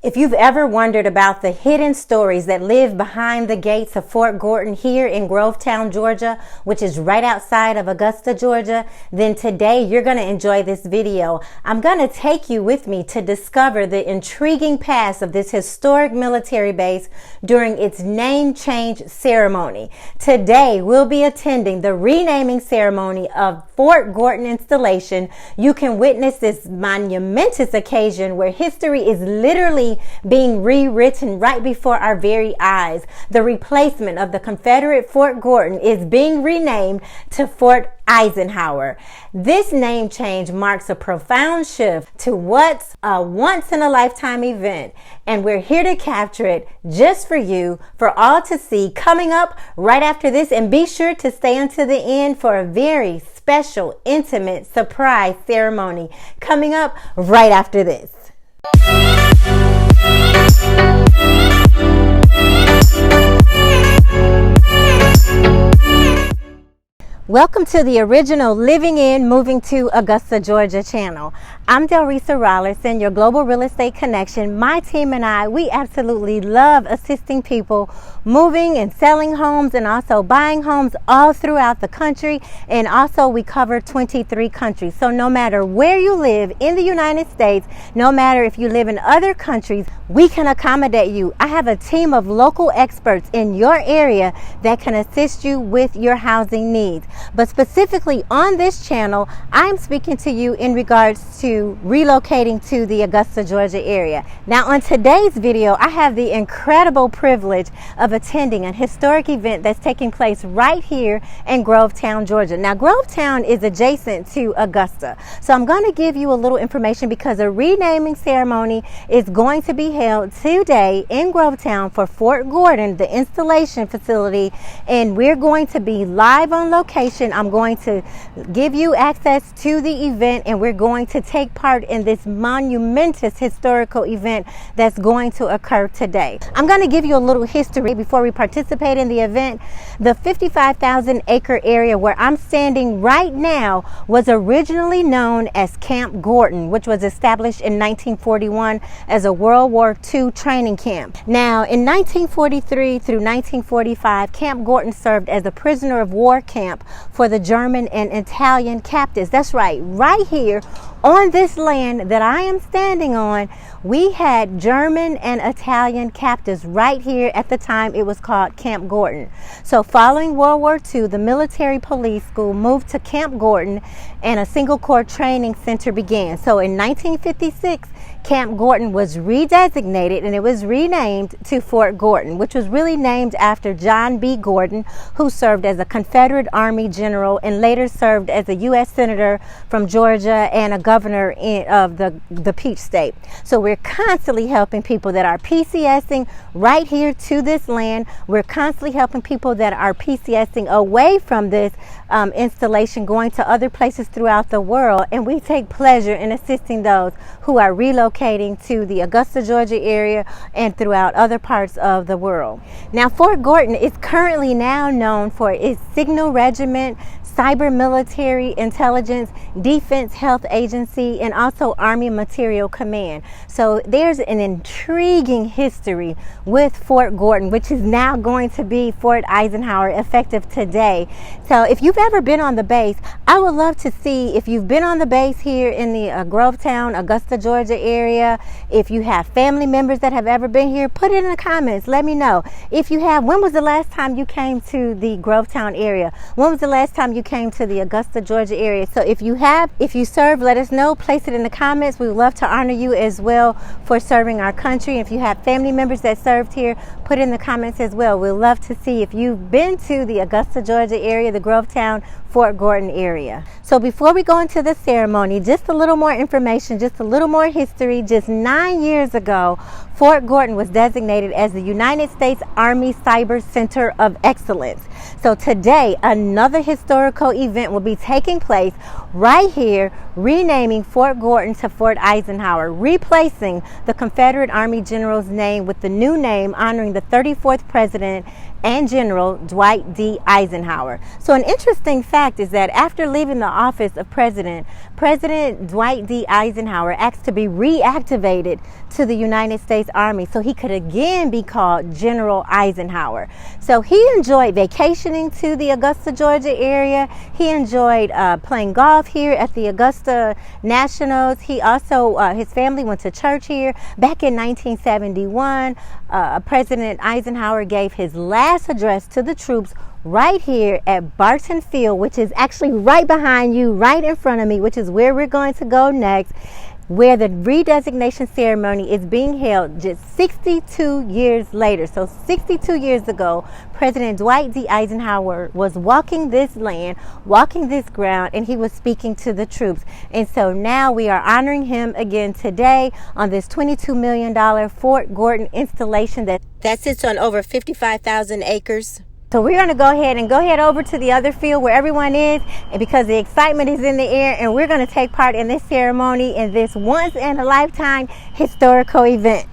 If you've ever wondered about the hidden stories that live behind the gates of Fort Gordon here in Grovetown, Georgia, which is right outside of Augusta, Georgia, then today you're going to enjoy this video. I'm going to take you with me to discover the intriguing past of this historic military base during its name change ceremony. Today we'll be attending the renaming ceremony of Fort Gordon installation. You can witness this monumentous occasion where history is literally being rewritten right before our very eyes. The replacement of the Confederate Fort Gordon is being renamed to Fort Eisenhower. This name change marks a profound shift to what's a once-in-a-lifetime event, and we're here to capture it just for you, for all to see, coming up right after this. And be sure to stay until the end for a very special, intimate surprise ceremony coming up right after this. Welcome to the original Living in, Moving to Augusta, Georgia channel. I'm Delrisa Rollerson, your global real estate connection. My team and I, we absolutely love assisting people moving and selling homes and also buying homes all throughout the country. And also we cover 23 countries. So no matter where you live in the United States, no matter if you live in other countries, we can accommodate you. I have a team of local experts in your area that can assist you with your housing needs. But specifically on this channel, I'm speaking to you in regards to relocating to the Augusta, Georgia area. Now on today's video, I have the incredible privilege of attending a historic event that's taking place right here in Grovetown, Georgia. Now Grovetown is adjacent to Augusta. So I'm going to give you a little information because a renaming ceremony is going to be held today in Grovetown for Fort Gordon, the installation facility, and we're going to be live on location. I'm going to give you access to the event, and we're going to take part in this monumentous historical event that's going to occur today. I'm going to give you a little history before we participate in the event. The 55,000 acre area where I'm standing right now was originally known as Camp Gordon, which was established in 1941 as a World War II training camp. Now in 1943 through 1945, Camp Gordon served as a prisoner of war camp for the German and Italian captives. That's right here on this land that I am standing on, we had German and Italian captives right here. At the time it was called Camp Gordon. So following World War II, the military police school moved to Camp Gordon and a single corps training center began. So in 1956, Camp Gordon was redesignated and it was renamed to Fort Gordon, which was really named after John B. Gordon, who served as a Confederate Army general and later served as a U.S. Senator from Georgia and a governor of the Peach State. So we're constantly helping people that are PCSing right here to this land. We're constantly helping people that are PCSing away from this installation, going to other places throughout the world. And we take pleasure in assisting those who are relocating to the Augusta, Georgia area and throughout other parts of the world. Now Fort Gordon is currently now known for its Signal Regiment, Cyber Military Intelligence, Defense Health Agency, and also Army Material Command. So there's an intriguing history with Fort Gordon, which is now going to be Fort Eisenhower effective today. So if you've ever been on the base, I would love to see if you've been on the base here in the Grovetown, Augusta, Georgia area. If you have family members that have ever been here, put it in the comments. Let me know. If you have, when was the last time you came to the Grovetown area? When was the last time you came to the Augusta, Georgia area? So if you have, if you serve, let us know. Place it in the comments. We would love to honor you as well for serving our country. If you have family members that served here, put it in the comments as well. We'd love to see if you've been to the Augusta, Georgia area, the Grovetown, Fort Gordon area. So before we go into the ceremony, just a little more information, just a little more history. Just 9 years ago, Fort Gordon was designated as the United States Army Cyber Center of Excellence. So today, another historical event will be taking place right here, renaming Fort Gordon to Fort Eisenhower, replacing the Confederate Army General's name with the new name honoring the 34th President and General Dwight D. Eisenhower. So an interesting fact fact is that after leaving the office of president, President Dwight D. Eisenhower asked to be reactivated to the United States Army so he could again be called General Eisenhower. So he enjoyed vacationing to the Augusta, Georgia area. He enjoyed playing golf here at the Augusta Nationals. He also, his family went to church here. Back in 1971, President Eisenhower gave his last address to the troops right here at Barton Field, which is actually right behind you, right in front of me, which is where we're going to go next, where the redesignation ceremony is being held just 62 years later. So 62 years ago, President Dwight D. Eisenhower was walking this land, walking this ground, and he was speaking to the troops. And so now we are honoring him again today on this $22 million Fort Gordon installation that sits on over 55,000 acres. So we're going to go ahead over to the other field where everyone is, and because the excitement is in the air, and we're going to take part in this ceremony in this once-in-a-lifetime historical event.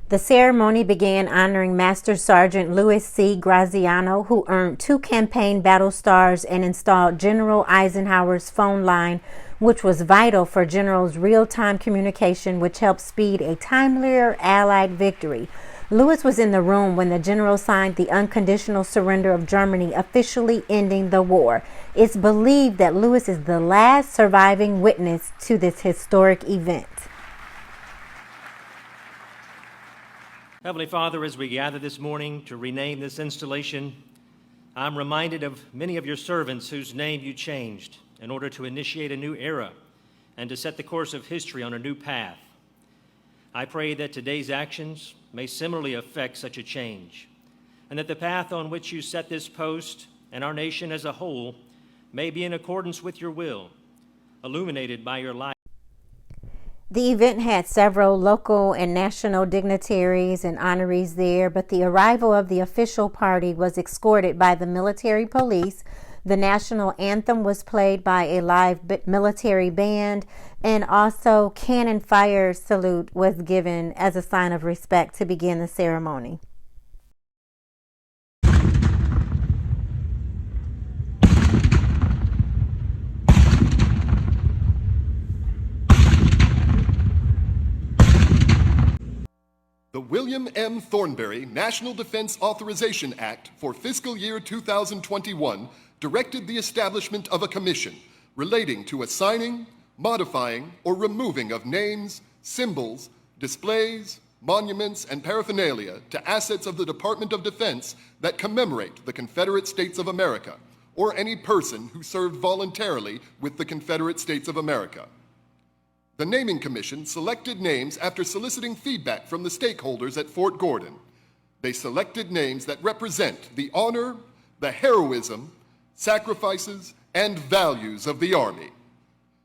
The ceremony began honoring Master Sergeant Louis C. Graziano, who earned 2 campaign battle stars and installed General Eisenhower's phone line, which was vital for General's real-time communication, which helped speed a timelier Allied victory. Louis was in the room when the general signed the unconditional surrender of Germany, officially ending the war. It's believed that Louis is the last surviving witness to this historic event. Heavenly Father, as we gather this morning to rename this installation, I'm reminded of many of your servants whose name you changed in order to initiate a new era and to set the course of history on a new path. I pray that today's actions may similarly affect such a change, and that the path on which you set this post and our nation as a whole may be in accordance with your will, illuminated by your light. The event had several local and national dignitaries and honorees there, but the arrival of the official party was escorted by the military police. The national anthem was played by a live military band, and also cannon fire salute was given as a sign of respect to begin the ceremony. The William M. Thornberry National Defense Authorization Act for fiscal year 2021 directed the establishment of a commission relating to assigning, modifying, or removing of names, symbols, displays, monuments, and paraphernalia to assets of the Department of Defense that commemorate the Confederate States of America, or any person who served voluntarily with the Confederate States of America. The Naming Commission selected names after soliciting feedback from the stakeholders at Fort Gordon. They selected names that represent the honor, the heroism, sacrifices, and values of the Army.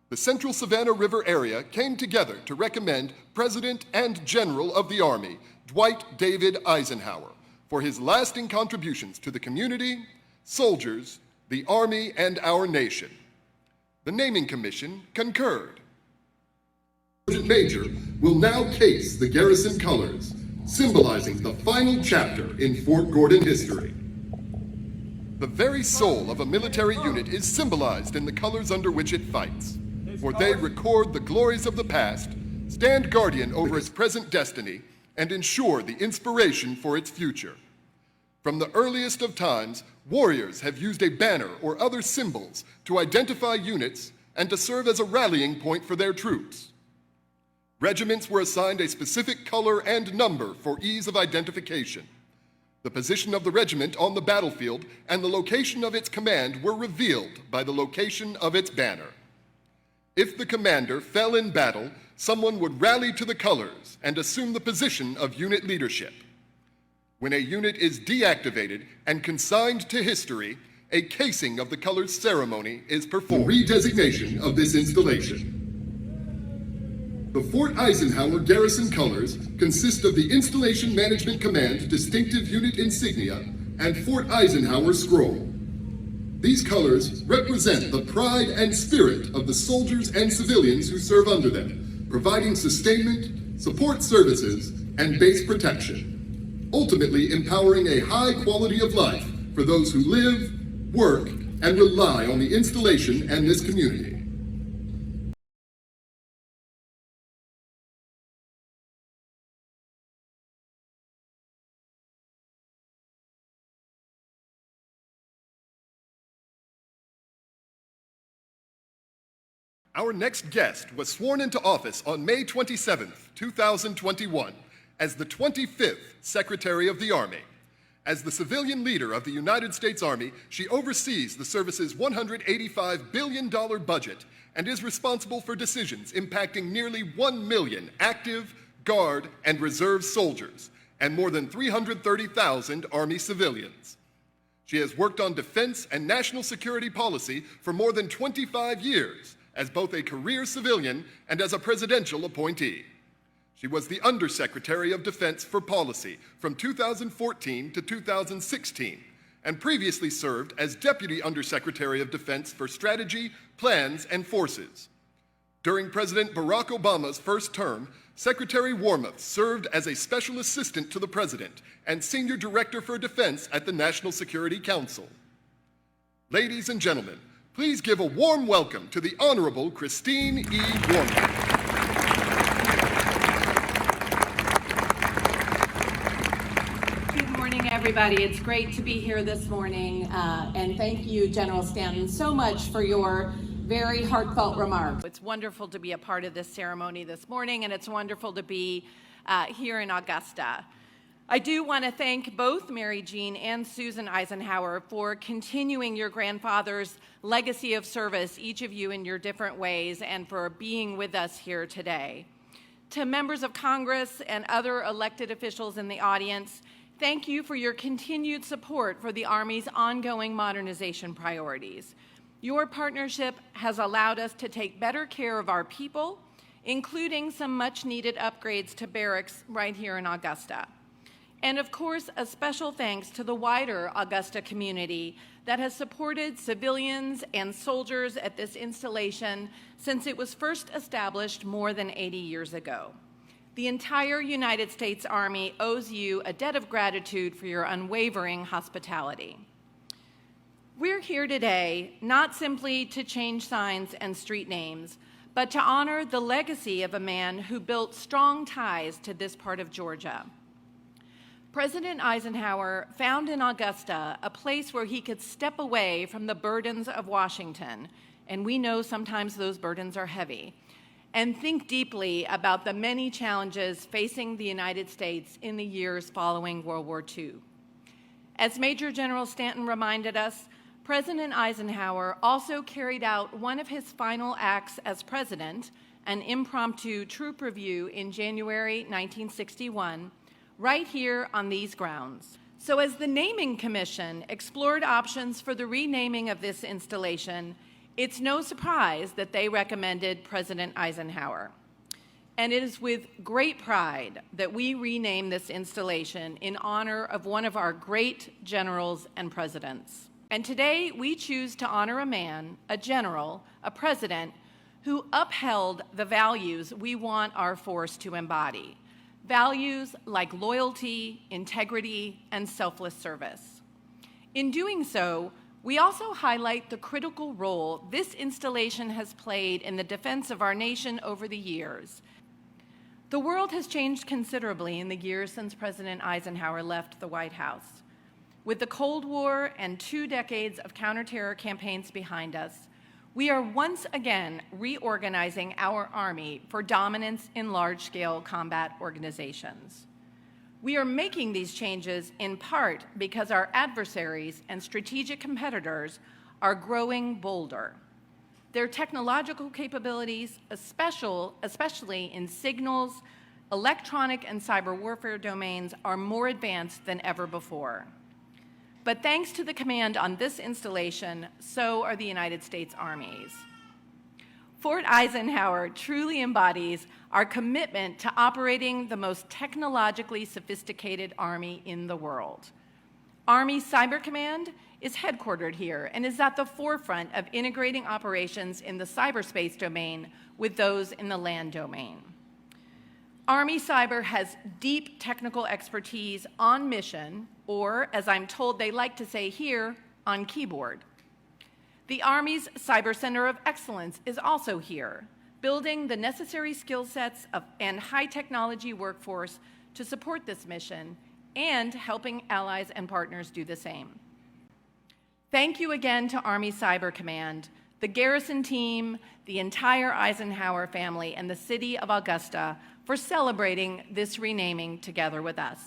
The Central Savannah River area came together to recommend President and General of the Army, Dwight David Eisenhower, for his lasting contributions to the community, soldiers, the Army, and our nation. The Naming Commission concurred. Sergeant Major will now case the Garrison colors, symbolizing the final chapter in Fort Gordon history. The very soul of a military unit is symbolized in the colors under which it fights, for they record the glories of the past, stand guardian over its present destiny, and ensure the inspiration for its future. From the earliest of times, warriors have used a banner or other symbols to identify units and to serve as a rallying point for their troops. Regiments were assigned a specific color and number for ease of identification. The position of the regiment on the battlefield and the location of its command were revealed by the location of its banner. If the commander fell in battle, someone would rally to the colors and assume the position of unit leadership. When a unit is deactivated and consigned to history, a casing of the colors ceremony is performed. The redesignation of this installation. The Fort Eisenhower Garrison colors consist of the Installation Management Command distinctive unit insignia and Fort Eisenhower scroll. These colors represent the pride and spirit of the soldiers and civilians who serve under them, providing sustainment, support services, and base protection, ultimately empowering a high quality of life for those who live, work, and rely on the installation and this community. Our next guest was sworn into office on May 27, 2021, as the 25th Secretary of the Army. As the civilian leader of the United States Army, she oversees the service's $185 billion budget and is responsible for decisions impacting nearly 1 million active, Guard, and Reserve soldiers, and more than 330,000 Army civilians. She has worked on defense and national security policy for more than 25 years, as both a career civilian and as a presidential appointee. She was the Undersecretary of Defense for Policy from 2014 to 2016, and previously served as Deputy Undersecretary of Defense for Strategy, Plans, and Forces. During President Barack Obama's first term, Secretary Warmouth served as a Special Assistant to the President and Senior Director for Defense at the National Security Council. Ladies and gentlemen, please give a warm welcome to the Honorable Christine E. Warmouth. Good morning, everybody. It's great to be here this morning, and thank you, General Stanton, so much for your very heartfelt remarks. It's wonderful to be a part of this ceremony this morning, and it's wonderful to be here in Augusta. I do want to thank both Mary Jean and Susan Eisenhower for continuing your grandfather's legacy of service, each of you in your different ways, and for being with us here today. To members of Congress and other elected officials in the audience, thank you for your continued support for the Army's ongoing modernization priorities. Your partnership has allowed us to take better care of our people, including some much-needed upgrades to barracks right here in Augusta. And of course, a special thanks to the wider Augusta community that has supported civilians and soldiers at this installation since it was first established more than 80 years ago. The entire United States Army owes you a debt of gratitude for your unwavering hospitality. We're here today not simply to change signs and street names, but to honor the legacy of a man who built strong ties to this part of Georgia. President Eisenhower found in Augusta a place where he could step away from the burdens of Washington, and we know sometimes those burdens are heavy, and think deeply about the many challenges facing the United States in the years following World War II. As Major General Stanton reminded us, President Eisenhower also carried out one of his final acts as president, an impromptu troop review in January 1961, right here on these grounds. So as the Naming Commission explored options for the renaming of this installation, it's no surprise that they recommended President Eisenhower. And it is with great pride that we rename this installation in honor of one of our great generals and presidents. And today we choose to honor a man, a general, a president, who upheld the values we want our force to embody. Values like loyalty, integrity, and selfless service. In doing so, we also highlight the critical role this installation has played in the defense of our nation over the years. The world has changed considerably in the years since President Eisenhower left the White House. With the Cold War and 2 decades of counterterror campaigns behind us, we are once again reorganizing our Army for dominance in large-scale combat organizations. We are making these changes in part because our adversaries and strategic competitors are growing bolder. Their technological capabilities, especially in signals, electronic and cyber warfare domains, are more advanced than ever before. But thanks to the command on this installation, so are the United States Armies. Fort Eisenhower truly embodies our commitment to operating the most technologically sophisticated Army in the world. Army Cyber Command is headquartered here and is at the forefront of integrating operations in the cyberspace domain with those in the land domain. Army Cyber has deep technical expertise on mission, or, as I'm told they like to say here, on keyboard. The Army's Cyber Center of Excellence is also here, building the necessary skill sets and high technology workforce to support this mission and helping allies and partners do the same. Thank you again to Army Cyber Command, the Garrison team, the entire Eisenhower family, and the city of Augusta for celebrating this renaming together with us.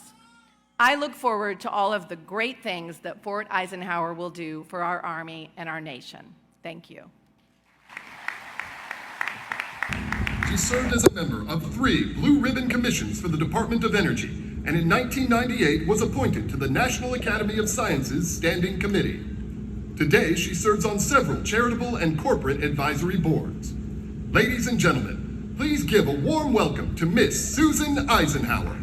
I look forward to all of the great things that Fort Eisenhower will do for our Army and our nation. Thank you. She served as a member of 3 Blue Ribbon Commissions for the Department of Energy, and in 1998 was appointed to the National Academy of Sciences Standing Committee. Today, she serves on several charitable and corporate advisory boards. Ladies and gentlemen, please give a warm welcome to Miss Susan Eisenhower.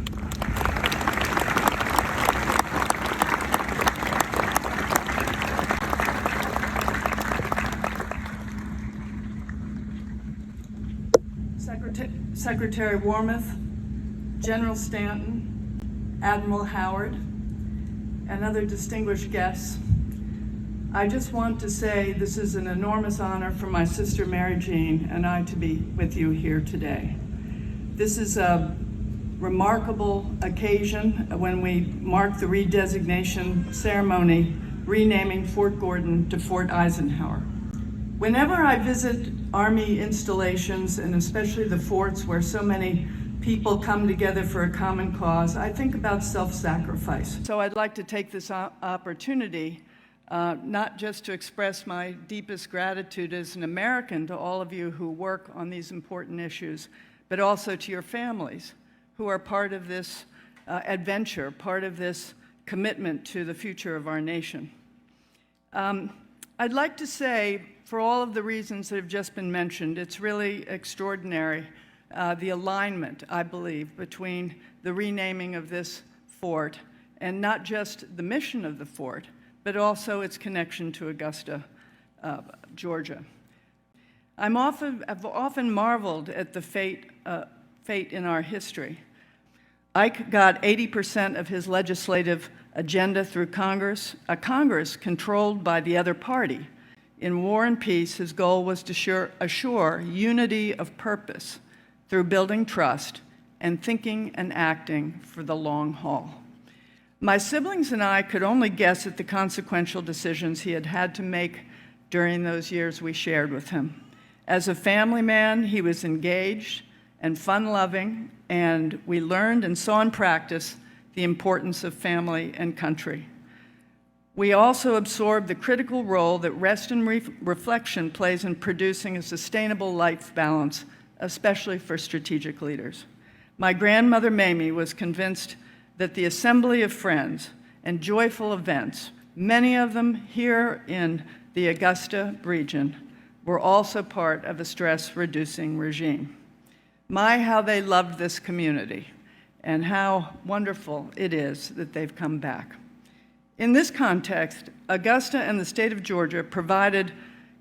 Secretary Warmouth, General Stanton, Admiral Howard, and other distinguished guests, I just want to say this is an enormous honor for my sister Mary Jean and I to be with you here today. This is a remarkable occasion when we mark the redesignation ceremony renaming Fort Gordon to Fort Eisenhower. Whenever I visit Army installations, and especially the forts where so many people come together for a common cause, I think about self-sacrifice. So I'd like to take this opportunity not just to express my deepest gratitude as an American to all of you who work on these important issues, but also to your families who are part of this adventure, part of this commitment to the future of our nation. I'd like to say, for all of the reasons that have just been mentioned, it's really extraordinary, the alignment, I believe, between the renaming of this fort and not just the mission of the fort, but also its connection to Augusta, Georgia. I've often marveled at the fate in our history. Ike got 80% of his legislative agenda through Congress, a Congress controlled by the other party. In War and Peace, his goal was to assure unity of purpose through building trust and thinking and acting for the long haul. My siblings and I could only guess at the consequential decisions he had to make during those years we shared with him. As a family man, he was engaged and fun-loving, and we learned and saw in practice the importance of family and country. We also absorbed the critical role that rest and reflection plays in producing a sustainable life balance, especially for strategic leaders. My grandmother, Mamie, was convinced that the assembly of friends and joyful events, many of them here in the Augusta region, were also part of a stress-reducing regime. My, how they loved this community, and how wonderful it is that they've come back. In this context, Augusta and the state of Georgia provided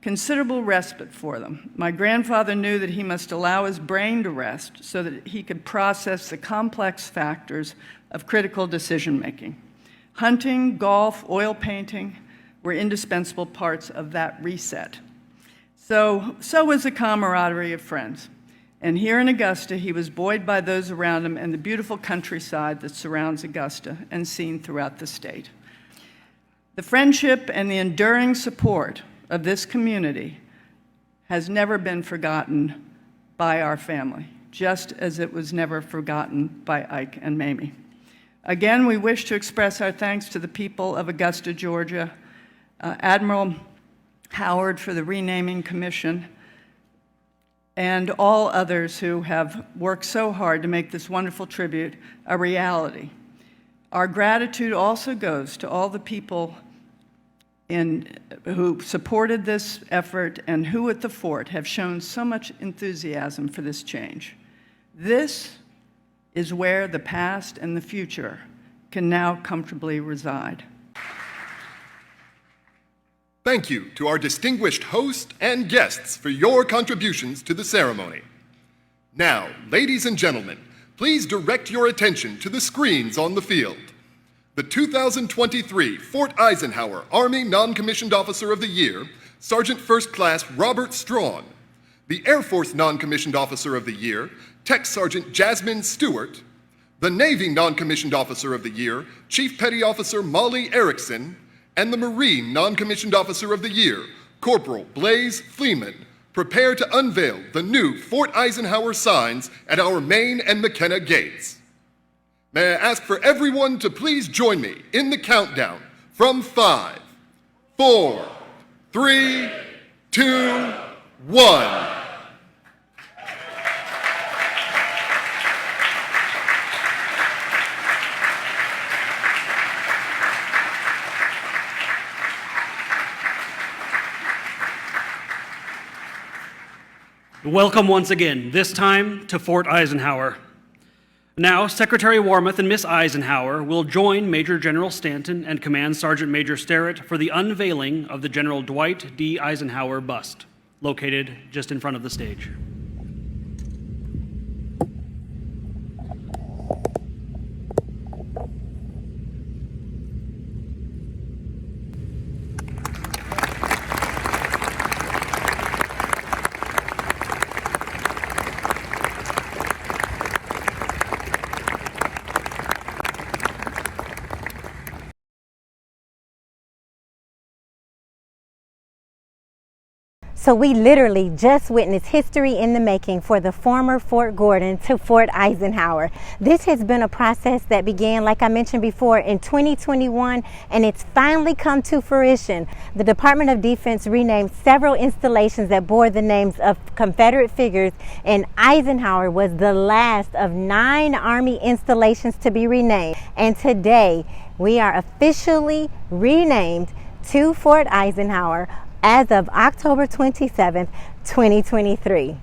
considerable respite for them. My grandfather knew that he must allow his brain to rest so that he could process the complex factors of critical decision-making. Hunting, golf, oil painting were indispensable parts of that reset. So was the camaraderie of friends. And here in Augusta, he was buoyed by those around him and the beautiful countryside that surrounds Augusta and seen throughout the state. The friendship and the enduring support of this community has never been forgotten by our family, just as it was never forgotten by Ike and Mamie. Again, we wish to express our thanks to the people of Augusta, Georgia, Admiral Howard for the renaming commission, and all others who have worked so hard to make this wonderful tribute a reality. Our gratitude also goes to all the people who supported this effort and who at the fort have shown so much enthusiasm for this change. This is where the past and the future can now comfortably reside. Thank you to our distinguished host and guests for your contributions to the ceremony. Now, ladies and gentlemen, please direct your attention to the screens on the field. The 2023 Fort Eisenhower Army Non-Commissioned Officer of the Year, Sergeant First Class Robert Strawn. The Air Force Non-Commissioned Officer of the Year, Tech Sergeant Jasmine Stewart. The Navy Non-Commissioned Officer of the Year, Chief Petty Officer Molly Erickson. And the Marine Non-Commissioned Officer of the Year, Corporal Blaze Fleeman. Prepare to unveil the new Fort Eisenhower signs at our main and McKenna gates. May I ask for everyone to please join me in the countdown from 5, 4, 3, 2, 1. Welcome once again, this time to Fort Eisenhower. Now, Secretary Warmouth and Miss Eisenhower will join Major General Stanton and Command Sergeant Major Sterrett for the unveiling of the General Dwight D. Eisenhower bust, located just in front of the stage. So we literally just witnessed history in the making for the former Fort Gordon to Fort Eisenhower. This has been a process that began, like I mentioned before, in 2021, and it's finally come to fruition. The Department of Defense renamed several installations that bore the names of Confederate figures, and Eisenhower was the last of 9 Army installations to be renamed. And today, we are officially renamed to Fort Eisenhower as of October 27th, 2023.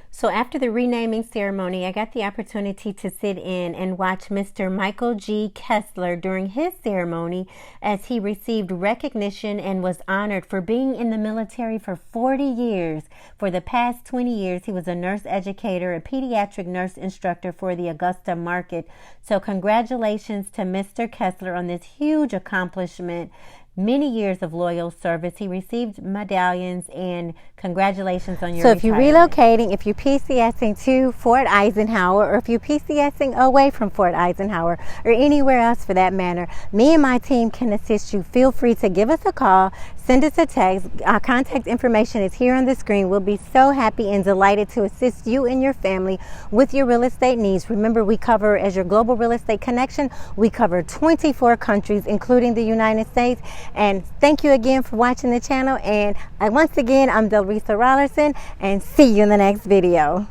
So after the renaming ceremony, I got the opportunity to sit in and watch Mr. Michael G. Kessler during his ceremony as he received recognition and was honored for being in the military for 40 years. For the past 20 years, he was a nurse educator, a pediatric nurse instructor for the Augusta market. So congratulations to Mr. Kessler on this huge accomplishment. Many years of loyal service. He received medallions, and congratulations on your So if you're retirement. relocating, if you're PCSing to Fort Eisenhower, or if you're PCSing away from Fort Eisenhower, or anywhere else for that matter, me and my team can assist you. Feel free to give us a call, send us a text. Our contact information is here on the screen. We'll be so happy and delighted to assist you and your family with your real estate needs. Remember, we cover, as your global real estate connection, we cover 24 countries, including the United States. And thank you again for watching the channel. And once again, I'm Delrisa Rollerson, and see you in the next video.